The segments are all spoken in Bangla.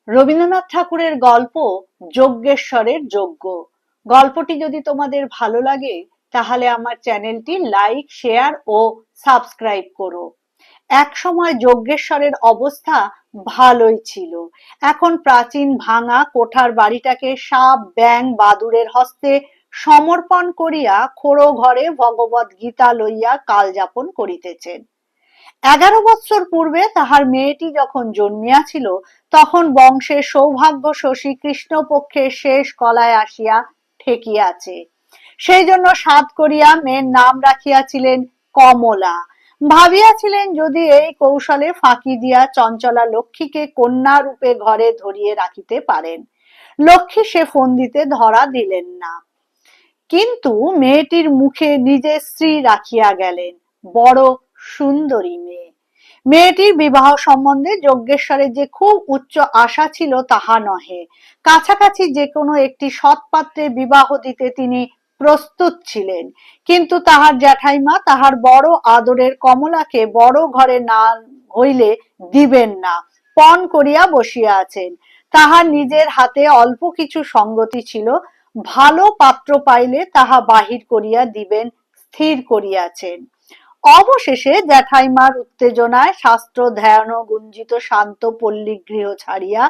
রবীন্দ্রনাথ ঠাকুরের গল্প যজ্ঞেশ্বরের যজ্ঞ। গল্পটি যদি তোমাদের ভালো লাগে তাহলে আমার চ্যানেলটি লাইক, শেয়ার ও সাবস্ক্রাইব করো। এক সময় যজ্ঞেশ্বরের অবস্থা ভালোই ছিল। এখন প্রাচীন ভাঙা কোঠার বাড়িটাকে সাপ, ব্যাং, বাদুড়ের হস্তে সমর্পণ করিয়া খোড়ো ঘরে ভগবত গীতা লইয়া কালযাপন করিতেছেন। 11 বৎসর পূর্বে তাহার মেয়েটি যখন জন্মিয়াছিল তখন বংশের সৌভাগ্য শশী কৃষ্ণপক্ষের শেষ কলায় আসিয়া ঠেকিয়াছে। সেই জন্য সাধ করিয়া মেয়ের নাম রাখিয়াছিলেন কমলা। ভাবিয়াছিলেন যদি এই কৌশলে ফাঁকি দিয়া চঞ্চলা লক্ষ্মীকে কন্যা রূপে ঘরে ধরিয়ে রাখিতে পারেন। লক্ষ্মী সে ফন্দিতে ধরা দিলেন না, কিন্তু মেয়েটির মুখে নিজের স্ত্রী রাখিয়া গেলেন। বড় সুন্দরী মেয়ে। মেয়েটির বিবাহ সম্বন্ধে যজ্ঞেশ্বরের যে খুব উচ্চ আশা ছিল তাহা নহে। কাছাকাছি যে কোনো একটি সৎপাত্রে বিবাহ দিতে তিনি প্রস্তুত ছিলেন, কিন্তু তাহার জ্যাঠাইমা তাহার বড় আদরের কমলাকে বড় ঘরে না হইলে দিবেন না, পণ করিয়া বসিয়া আছেন। তাহার নিজের হাতে অল্প কিছু সঙ্গতি ছিল, ভালো পাত্র পাইলে তাহা বাহির করিয়া দিবেন স্থির করিয়াছেন। অবশেষে জ্যাঠাইমার উত্তেজনায় শাস্ত্র ধ্যান গুঞ্জিত শান্ত পল্লী গৃহ ছাড়িয়া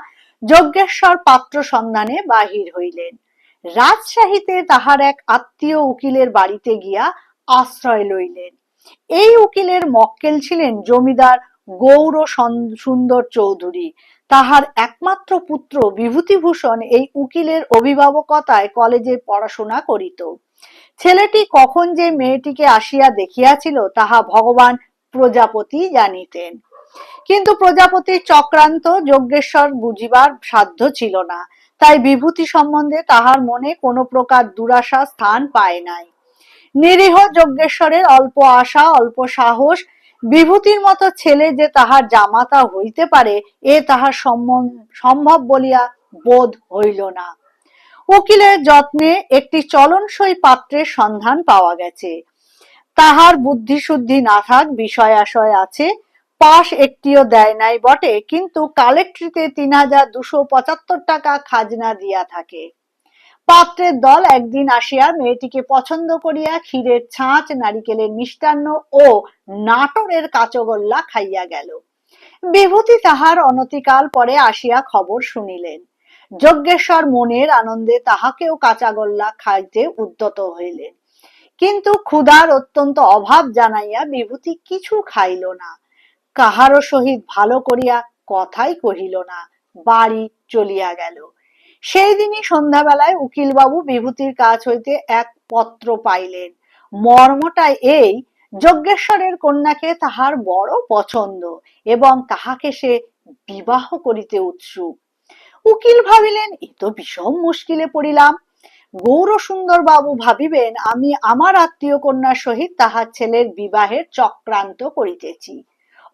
যজ্ঞেশ্বর পাত্র সন্ধানে বাহির হইলেন। রাজশাহীতে তাহার এক আত্মীয় উকিলের বাড়িতে গিয়া আশ্রয় লইলেন। এই উকিলের মক্কেল ছিলেন জমিদার গৌর সুন্দর চৌধুরী। তাহার একমাত্র পুত্র বিভূতিভূষণ এই উকিলের অভিভাবকতায় কলেজে পড়াশোনা করিত। ছেলেটি কখন যে মেয়েটিকে আসিয়া দেখিয়াছিল তাহা ভগবান প্রজাপতি জানিতেন, কিন্তু প্রজাপতির চক্রান্ত যজ্ঞেশ্বর বুঝিবার সাধ্য ছিল না। তাই বিভূতি সম্বন্ধে তাহার মনে কোনো প্রকার দুরাশা স্থান পায় নাই। নিরীহ যজ্ঞেশ্বরের অল্প আশা, অল্প সাহস, বিভূতির মতো ছেলে যে তাহার জামাতা হইতে পারে এ তাহার সম্ভব বলিয়া বোধ হইল না। উকিলের যত্নে একটি চলনসই পাত্রের সন্ধান পাওয়া গেছে। তাহার বুদ্ধি শুদ্ধি না থাক বিষয় আশয় আছে, পাশ একটিও দেয় নাই বটে, কিন্তু কালেক্ট্রিতে ৩,২৭৫ টাকা খাজনা দিয়া থাকে। পাত্রের দল একদিন আসিয়া মেয়েটিকে পছন্দ করিয়া ক্ষীরের ছাঁচ, নারিকেলের মিষ্টান্ন ও নাটোরের কাঁচগোল্লা খাইয়া গেল। বিভূতি তাহার অনতিকাল পরে আসিয়া খবর শুনিলেন। যজ্ঞেশ্বর মনের আনন্দে তাহাকেও কাঁচাগোল্লা খাইতে উদ্যত হইলেন, কিন্তু ক্ষুধার অত্যন্ত অভাব জানাইয়া বিভূতি কিছু খাইল না, কাহারও সহিত ভালো করিয়া কথাই কহিল না, বাড়ি চলিয়া গেল। সেই দিনই সন্ধ্যাবেলায় উকিলবাবু বিভূতির কাছ হইতে এক পত্র পাইলেন। মর্মটা এই, যজ্ঞেশ্বরের কন্যাকে তাহার বড় পছন্দ এবং তাহাকে সে বিবাহ করিতে উৎসুক। উকিল ভাবিলেন এ তো বিষম মুশকিলে পড়িলাম। গৌরসুন্দর বাবু ভাবিবেন আমি আমার আত্মীয় কন্যার সহিত তাহার ছেলের বিবাহের চক্রান্ত করিতেছি।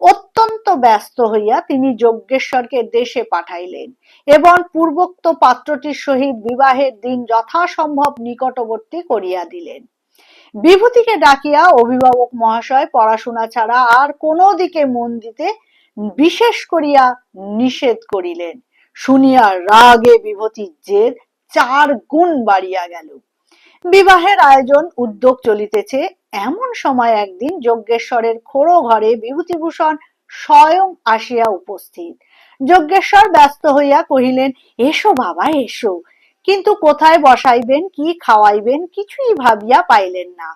অত্যন্ত ব্যস্ত হইয়া তিনি যজ্ঞেশ্বরকে দেশে পাঠাইলেন এবং পূর্বোক্ত পাত্রটির সহিত বিবাহের দিন যথাসম্ভব নিকটবর্তী করিয়া দিলেন। বিভূতিকে ডাকিয়া অভিভাবক মহাশয় পড়াশোনা ছাড়া আর কোনো দিকে মন দিতে বিশেষ করিয়া নিষেধ করিলেন। শুনিয়া রাগে বিভূতির জেদ 4 গুণ বাড়িয়া গেল। বিবাহের আয়োজন উদ্যোগ চলিতেছে, এমন সময় একদিন যজ্ঞেশ্বরের খোড়ো ঘরে বিভূতিভূষণ স্বয়ং আসিয়া উপস্থিত। যজ্ঞেশ্বর ব্যস্ত হইয়া কহিলেন এসো বাবা এসো, কিন্তু কোথায় বসাইবেন, কি খাওয়াইবেন কিছুই ভাবিয়া পাইলেন না।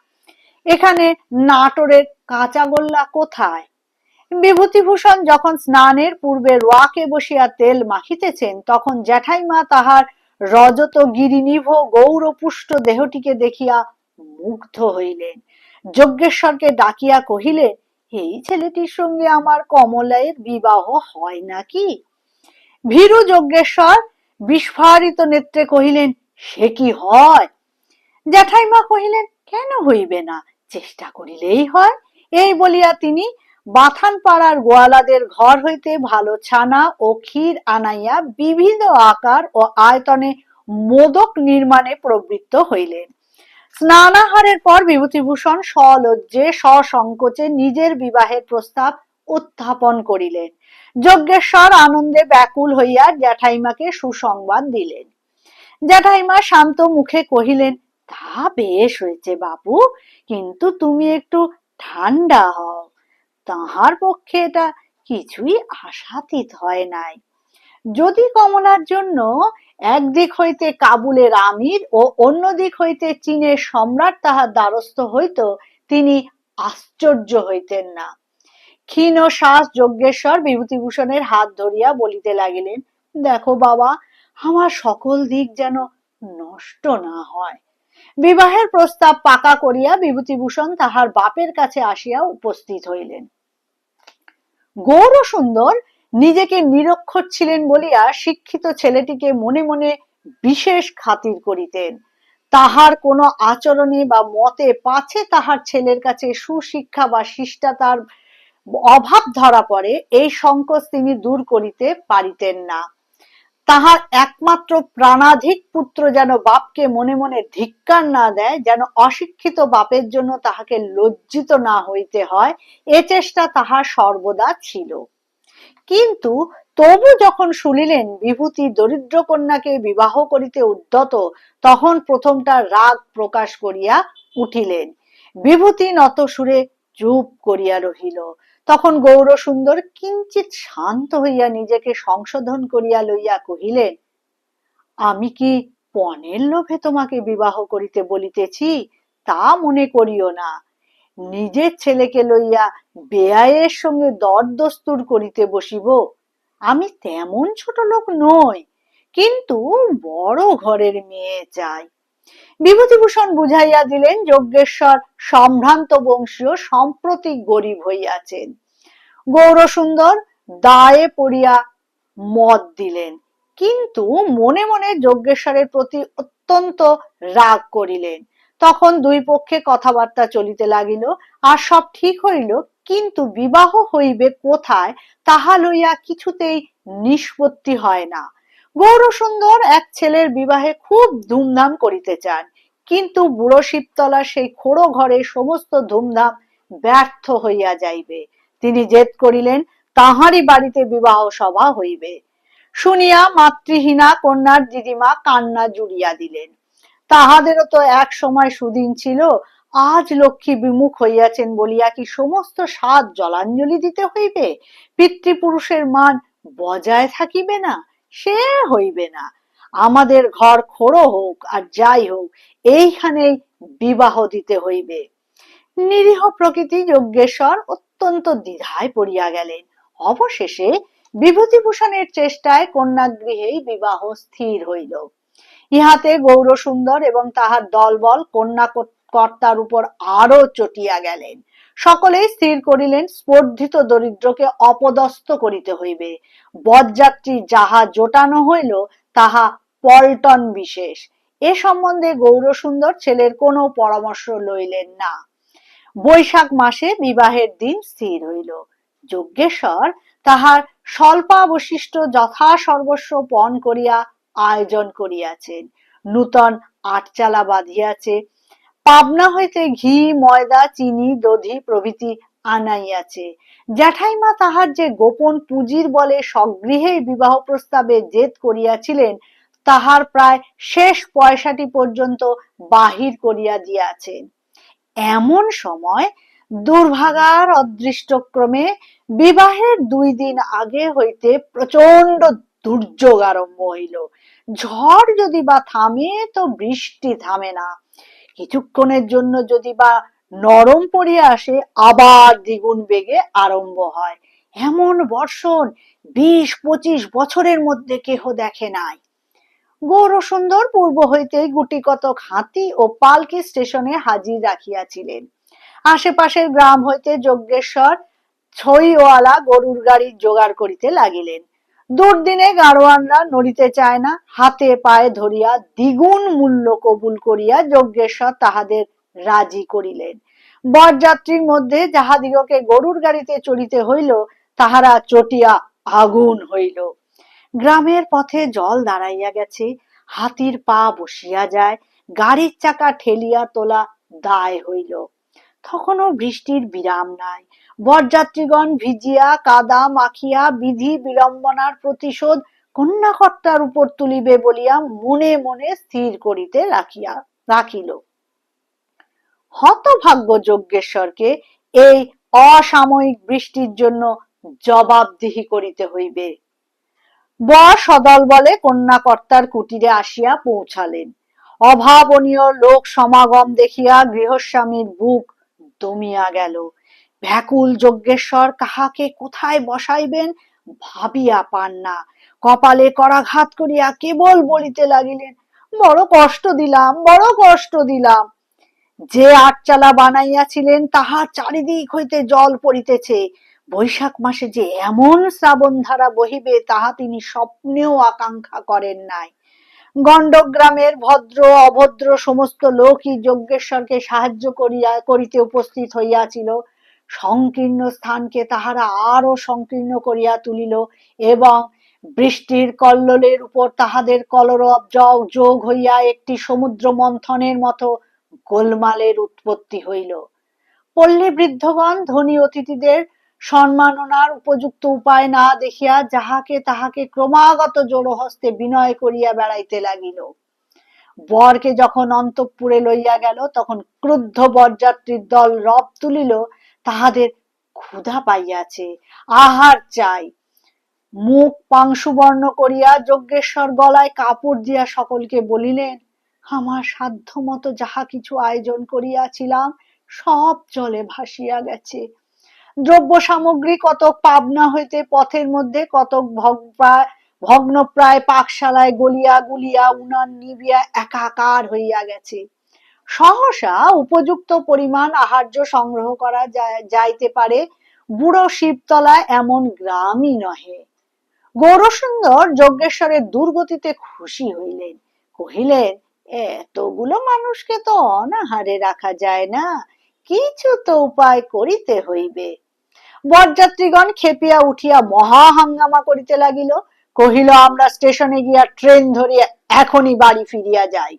এখানে নাটোরের কাঁচাগোল্লা কোথায়? বিভূতিভূষণ যখন স্নানের পূর্বে রোয়াকে বসিয়া তেল মাখিতেছেন তখন জ্যাঠাইমা তাহার রজত গিরিনিভ গৌরপুষ্ট দেহটিকে দেখিয়া মুগ্ধ হইলেন। যজ্ঞেশ্বরকে ডাকিয়া কহিলেন এই ছেলেটির সঙ্গে আমার কমলায়ের বিবাহ হয় নাকি? ভীরু যজ্ঞেশ্বর বিস্ফারিত নেত্রে কহিলেন সে কি হয়? জ্যাঠাইমা কহিলেন কেন হইবে না, চেষ্টা করিলেই হয়। এই বলিয়া তিনি বাথান পাড়ার গোয়ালাদের ঘর হইতে ভালো ছানা ও ক্ষীর আনাইয়া বিভিন্ন আকার ও আয়তনে মোদক নির্মাণে প্রবৃত্ত হইলেন। স্নানাহারের পর বিভূতিভূষণ সলজ্জে সসংকোচে নিজের বিবাহের প্রস্তাব উত্থাপন করিলেন। যজ্ঞেশ্বর আনন্দে ব্যাকুল হইয়া জ্যাঠাইমাকে সুসংবাদ দিলেন। জ্যাঠাইমা শান্ত মুখে কহিলেন, তা বেশ হয়েছে বাপু, কিন্তু তুমি একটু ঠান্ডা হও। তাহার পক্ষে এটা কিছুই আশাতীত হয় নাই। যদি কমলার জন্য একদিক হইতে কাবুলের আমির ও অন্য দিক হইতে চীনের সম্রাট তাহার দ্বারস্থ হইত, তিনি আশ্চর্য হইতেন না। ক্ষীণ শ্বাস যজ্ঞেশ্বর বিভূতিভূষণের হাত ধরিয়া বলিতে লাগিলেন, দেখো বাবা, আমার সকল দিক যেন নষ্ট না হয়। বিবাহের প্রস্তাব পাকা করিয়া বিভূতিভূষণ তাহার বাপের কাছে আসিয়া উপস্থিত হইলেন। গৌরসুন্দর নিজেকে নিরক্ষর ছিলেন বলিয়া শিক্ষিত ছেলেটিকে মনে মনে বিশেষ খাতির করিতেন। তাহার কোনো আচরণে বা মতে পাছে তাহার ছেলের কাছে সুশিক্ষা বা শিষ্টাচার অভাব ধরা পড়ে, এই সংকোচ তিনি দূর করিতে পারিতেন না। তাহার একমাত্র প্রাণাধিক পুত্র যেন বাপকে মনে মনে ধিক্কার না দেয়, যেন অশিক্ষিত বাপের জন্য তাহাকে লজ্জিত না হইতে হয়, এ চেষ্টা তাহার সর্বদা ছিল। কিন্তু তবু যখন শুনিলেন বিভূতি দরিদ্র কন্যাকে বিবাহ করিতে উদ্যত, তখন প্রথমটা রাগ প্রকাশ করিয়া উঠিলেন। বিভূতি নত সুরে চুপ করিয়া রহিল। তখন গৌরসুন্দর কিঞ্চিৎ শান্ত হইয়া নিজেকে সংশোধন করিয়া লইয়া কহিলেন, আমি কি পণের লোভে তোমাকে বিবাহ করিতে বলিতেছি, তা মনে করিও না। নিজের ছেলেকে লইয়া বেয়াইয়ের সঙ্গে দরদস্তুর করিতে বসিব? আমি তেমন ছোট লোক নই, কিন্তু বড় ঘরের মেয়ে চাই। বিভূতিভূষণ বুঝাইয়া দিলেন যজ্ঞেশ্বর সম্ভ্রান্ত বংশীয় সম্প্রতি গরিব হইয়াছেন। গৌরসুন্দর দায়ে পড়িয়া মত দিলেন, কিন্তু মনে মনে যজ্ঞেশ্বরের প্রতি অত্যন্ত রাগ করিলেন। তখন দুই পক্ষে কথাবার্তা চলিতে লাগিল, আর সব ঠিক হইল, কিন্তু বিবাহ হইবে কোথায় তাহা লইয়া কিছুতেই নিষ্পত্তি হয় না। গৌরসুন্দর এক ছেলের বিবাহে খুব ধুমধাম করিতে চান, কিন্তু বুড়ো শিবতলা সেই খোড়ো ঘরে সমস্ত ধুমধাম ব্যর্থ হইয়া যাইবে। তিনি জেদ করিলেন, তাহারই বাড়িতে বিবাহ সভা হইবে। শুনিয়া মাতৃহীনা কন্যার দিদিমা কান্না জুড়িয়া দিলেন। তাহাদেরও তো এক সময় সুদিন ছিল, আজ লক্ষ্মী বিমুখ হইয়াছেন বলিয়া কি সমস্ত সাত জলাঞ্জলি দিতে হইবে? পিতৃপুরুষের মান বজায় থাকিবে না? সে হইবে না। আমাদের ঘর খোড়ো হোক আর যাই হোক, এইখানেই বিবাহ দিতে হইবে। নিরীহ প্রকৃতি যজ্ঞেশ্বর অত্যন্ত দ্বিধায় পড়িয়া গেলেন। অবশেষে বিভূতিভূষণের চেষ্টায় কন্যাগৃহেই বিবাহ স্থির হইল। ইহাতে গৌরসুন্দর এবং তাহার দলবল কন্যা কর্তার উপর আরো চটিয়া গেলেন। সকলেই স্থির করিলেন স্পর্ধিত দরিদ্রকে অপদস্থ করিতে হইবে। বরযাত্রী যাহা জোটানো হইল তাহা পল্টন বিশেষ। এ সম্বন্ধে গৌরসুন্দর ছেলের কোনো পরামর্শ লইলেন না। বৈশাখ মাসে বিবাহের দিন স্থির হইল। যজ্ঞেশ্বর তাহার স্বল্পাবশিষ্ট যথা সর্বস্ব পণ করিয়া আয়োজন করিয়াছেন। নূতন আটচালা বাঁধিয়াছে, পাবনা হইতে ঘি, ময়দা, চিনি, দধি প্রভৃতি আনাইয়াছে। জ্যাঠাইমা তাহার যে গোপন পুঁজির বলে স্বগৃহে বিবাহ প্রস্তাবে জেদ করিয়াছিলেন, তাহার প্রায় শেষ পয়সাটি পর্যন্ত বাহির করিয়া দিয়াছেন। এমন সময় দুর্ভাগার অদৃষ্টক্রমে বিবাহের 2 দিন আগে হইতে প্রচন্ড দুর্যোগ আরম্ভ হইল। ঝড় যদি বা থামে, তো বৃষ্টি থামে না। কিছুক্ষণের জন্য যদি বা নরম পড়িয়া আসে, আবার দ্বিগুণ বেগে আরম্ভ হয়। এমন বর্ষণ 20-25 বছরের মধ্যে কেহ দেখে নাই। গৌরসুন্দর পূর্ব হইতেই গুটিকতক হাতি ও পালকি স্টেশনে হাজির রাখিয়াছিলেন। আশেপাশের গ্রাম হইতে যজ্ঞেশ্বর ছইওয়ালা গরুর গাড়ি জোগাড় করিতে লাগিলেন। দুর্দিনে গাড়োয়ানরা নড়িতে চায় না, হাতে পায়ে ধরিয়া দ্বিগুণ মূল্য কবুল করিয়া যজ্ঞেশ্বর তাহাদের রাজি করিলেন। বরযাত্রীর মধ্যে যাহাদিগকে গরুর গাড়িতে চড়িতে হইল, তাহারা চটিয়া আগুন হইল। গ্রামের পথে জল দাঁড়াইয়া গেছে, হাতির পা বসিয়া যায়, গাড়ির চাকা ঠেলিয়া তোলা দায় হইল। তখনও বৃষ্টির বিরাম নাই। বরযাত্রীগণ ভিজিয়া কাদা মাখিয়া বিধি বিড়ম্বনার প্রতিশোধ কন্যাকর্তার উপর তুলিবে বলিয়া মনে মনে স্থির করিতে রাখিল। হতভাগ্য যজ্ঞেশ্বরকে এই অসাময়িক বৃষ্টির জন্য জবাবদিহি করিতে হইবে। বর সদল বলে কন্যাকর্তার কুটিরে আসিয়া পৌঁছালেন। অভাবনীয় লোক সমাগম দেখিয়া গৃহস্বামীর বুক দমিয়া গেল। ব্যাকুল যজ্ঞেশ্বর কাহাকে কোথায় বসাইবেন ভাবিয়া পান না। কপালে করাঘাত করিয়া কেবল বলিতে লাগিলেন, বড় কষ্ট দিলাম, বড় কষ্ট দিলাম। যে আটচালা বানাইয়াছিলেন তাহার চারিদিক হইতে জল পড়িতেছে। বৈশাখ মাসে যে এমন শ্রাবণ ধারা বহিবে তাহা তিনি স্বপ্নেও আকাঙ্ক্ষা করেন নাই। গণ্ডগ্রামের ভদ্র অভদ্র সমস্ত লোকই যজ্ঞেশ্বরকে সাহায্য করিতে উপস্থিত হইয়াছিল। সংকীর্ণ স্থানকে তাহারা আরো সংকীর্ণ করিয়া তুলিল এবং বৃষ্টির কল্লোলের উপর তাহাদের কলরব যোগ হইয়া একটি সমুদ্র মন্থনের মতো গোলমালের উৎপত্তি হইল। পল্লী বৃদ্ধগণ ধনী অতিথিদের সম্মাননার উপযুক্ত উপায় না দেখিয়া যাহাকে তাহাকে ক্রমাগত জোড়হস্তে বিনয় করিয়া বেড়াইতে লাগিল। বরকে যখন অন্তঃপুরে লইয়া গেল তখন ক্রুদ্ধ বরযাত্রীর দল রব তুলিল, তাহাদের ক্ষুধা পাইয়াছে, আহার চাই। মুখ পাংশুবর্ণ করিয়া যজ্ঞেশ্বর গলায় কাপড় দিয়া সকলকে বলিলেন, আমার সাধ্য মতো যাহা কিছু আয়োজন করিয়াছিলাম সব জলে ভাসিয়া গেছে। দ্রব্য সামগ্রী কতক পাবনা হইতে পথের মধ্যে, কতক ভগ্নপ্রায় পাকশালায় গলিয়া গুলিয়া উনান নিবিয়া একাকার হইয়া গেছে। সহসা উপযুক্ত পরিমাণ আহার্য সংগ্রহ করা যাইতে পারে বুড়ো শিবতলা এমন গ্রামই নহে। গৌরসুন্দর যজ্ঞেশ্বরের দুর্গতিতে খুশি হইলেন, কহিলেন, এতগুলো মানুষকে তো অনাহারে রাখা যায় না, কিছু তো উপায় করিতে হইবে। বরযাত্রীগণ খেপিয়া উঠিয়া মহা হাঙ্গামা করিতে লাগিল, কহিল, আমরা স্টেশনে গিয়া ট্রেন ধরিয়া এখনই বাড়ি ফিরিয়া যাই।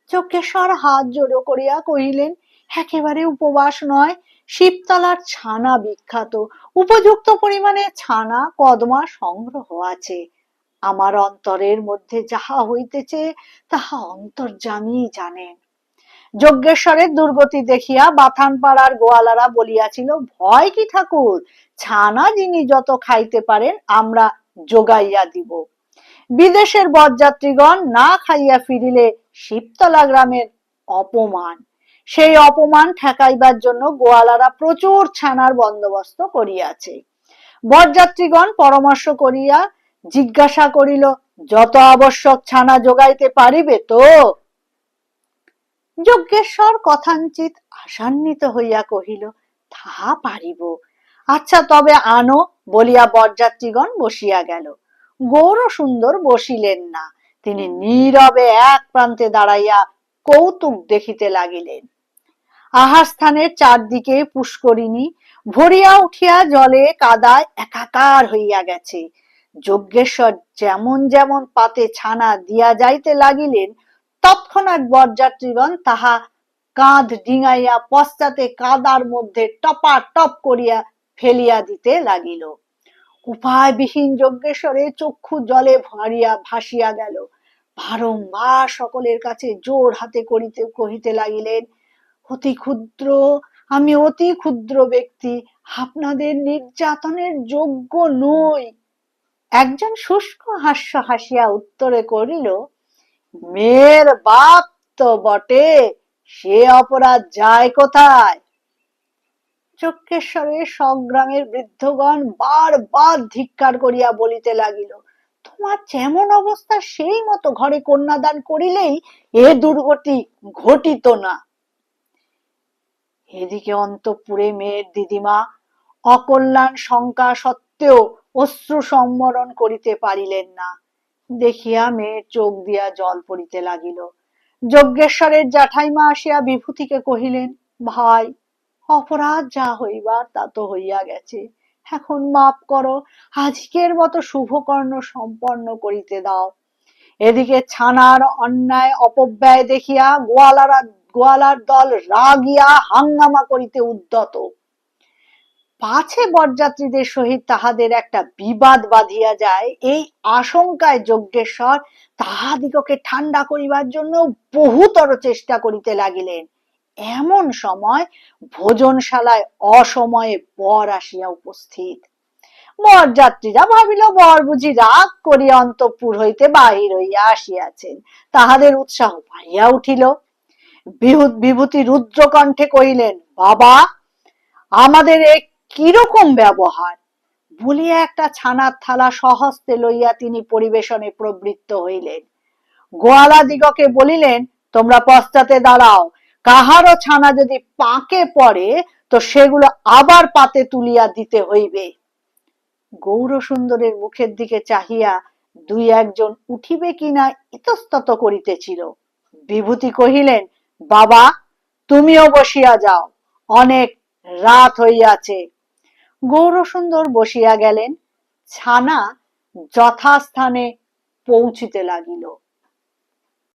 যজ্ঞেশ্বর হাত জোড়ো করিয়া কহিলেন, একেবারে উপবাস নয়, শিবতলার ছানা বিখ্যাত, উপযুক্ত পরিমাণে ছানা কদমা সংগ্রহ আছে। আমার অন্তরের মধ্যে যাহা হইতেছে তাহা অন্তর্যামী জানেন। যজ্ঞেশ্বরের দুর্গতি দেখিয়া বাথানপাড়ার গোয়ালারা বলিয়াছিল, ভয় কি ঠাকুর, ছানা যিনি যত খাইতে পারেন আমরা যোগাইয়া দিব। বিদেশের বরযাত্রীগণ না খাইয়া ফিরিলে শিবতলা গ্রামের অপমান, সেই অপমান ঠেকাইবার জন্য গোয়ালারা প্রচুর ছানার বন্দোবস্ত করিয়াছে। বরযাত্রীগণ পরামর্শ করিয়া জিজ্ঞাসা করিল, যত আবশ্যক ছানা যোগাইতে পারিবে তো? যজ্ঞেশ্বর কথাঞ্চিত আশান্বিত হইয়া কহিল, তাহা পারিব। আচ্ছা তবে আনো বলিয়া বরযাত্রীগণ বসিয়া গেল। গৌরসুন্দর বসিলেন না, তিনি নীরবে এক প্রান্তে দাঁড়াইয়া কৌতুক দেখিতে লাগিলেন। আহার স্থানের চারদিকে পুষ্করিণী ভরিয়া উঠিয়া জলে কাদায় একাকার হইয়া গেছে। যজ্ঞেশ্বর যেমন যেমন পাতে ছানা দিয়া যাইতে লাগিলেন তৎক্ষণাৎ বরযাত্রীগণ তাহা কাঁধ ডিঙাইয়া পশ্চাতে কাদার মধ্যে টপাটপ করিয়া ফেলিয়া দিতে লাগিল। উপায়বিহীন যজ্ঞেশ্বরের চক্ষু জলে ভাসিয়া গেল। বারংবার সকলের কাছে জোর হাতে কহিতে লাগিলেন, অতি ক্ষুদ্র, আমি অতি ক্ষুদ্র ব্যক্তি, আপনাদের নির্যাতনের যোগ্য নই। একজন শুষ্ক হাস্য হাসিয়া উত্তরে করিল, মেয়ের বাপ তো বটে, সে অপরাধ যায় কোথায়? যজ্ঞেশ্বরের সংগ্রামের বৃদ্ধগণ বারবার ধিক্কার করিয়া বলিতে লাগিল, তোমার যেমন অবস্থা সেই মতো ঘরে কন্যাদান করিলেই এ দুর্গতি ঘটিত না। এদিকে অন্তঃপুরে মেয়ের দিদিমা অকল্যাণ শঙ্কা সত্ত্বেও অশ্রু সম্বরণ করিতে পারিলেন না। দেখিয়া মেয়ের চোখ দিয়া জল পড়িতে লাগিল। যজ্ঞেশ্বরের জ্যাঠাইমা আসিয়া বিভূতিকে কহিলেন, ভাই, অপরাধ যা হইবার তা তো হইয়া গেছে, এখন মাপ করো, আজকের মতো শুভকর্ম সম্পন্ন করিতে দাও। এদিকে ছানার অন্যায় অপব্যয় দেখিয়া গোয়ালার দল রাগিয়া হাঙ্গামা করিতে উদ্যত। পাছে বরযাত্রীদের সহিত তাহাদের একটা বিবাদ বাঁধিয়া যায়, এই আশঙ্কায় যজ্ঞেশ্বর তাহাদিগকে ঠান্ডা করিবার জন্য বহুতর চেষ্টা করিতে লাগিলেন। এমন সময় ভোজনশালায় অসময়ে বর আসিয়া উপস্থিত। বরযাত্রীরা ভাবিল বর বুঝি রাগ করিয়া অন্তঃপুর হইতে বাহির হইয়া আসিয়াছেন। তাহাদের উৎসাহ বাড়িয়া উঠিল। বিভূতি রুদ্রকণ্ঠে কহিলেন, বাবা, আমাদের এ কিরকম ব্যবহার? বলিয়া একটা ছানার থালা স্বহস্তে লইয়া তিনি পরিবেশনে প্রবৃত্ত হইলেন। গোয়ালাদিগকে বলিলেন, তোমরা পশ্চাতে দাঁড়াও, কাহারও ছানা যদি পাকে পড়ে তো সেগুলো আবার পাতে তুলিয়া দিতে হইবে। গৌরসুন্দরের মুখের দিকে চাহিয়া দুই একজন উঠিবে কিনা ইতস্তত করিতেছিল। বিভূতি কহিলেন, বাবা, তুমিও বসিয়া যাও, অনেক রাত হইয়াছে। গৌরসুন্দর বসিয়া গেলেন। ছানা যথাস্থানে পৌঁছিতে লাগিল।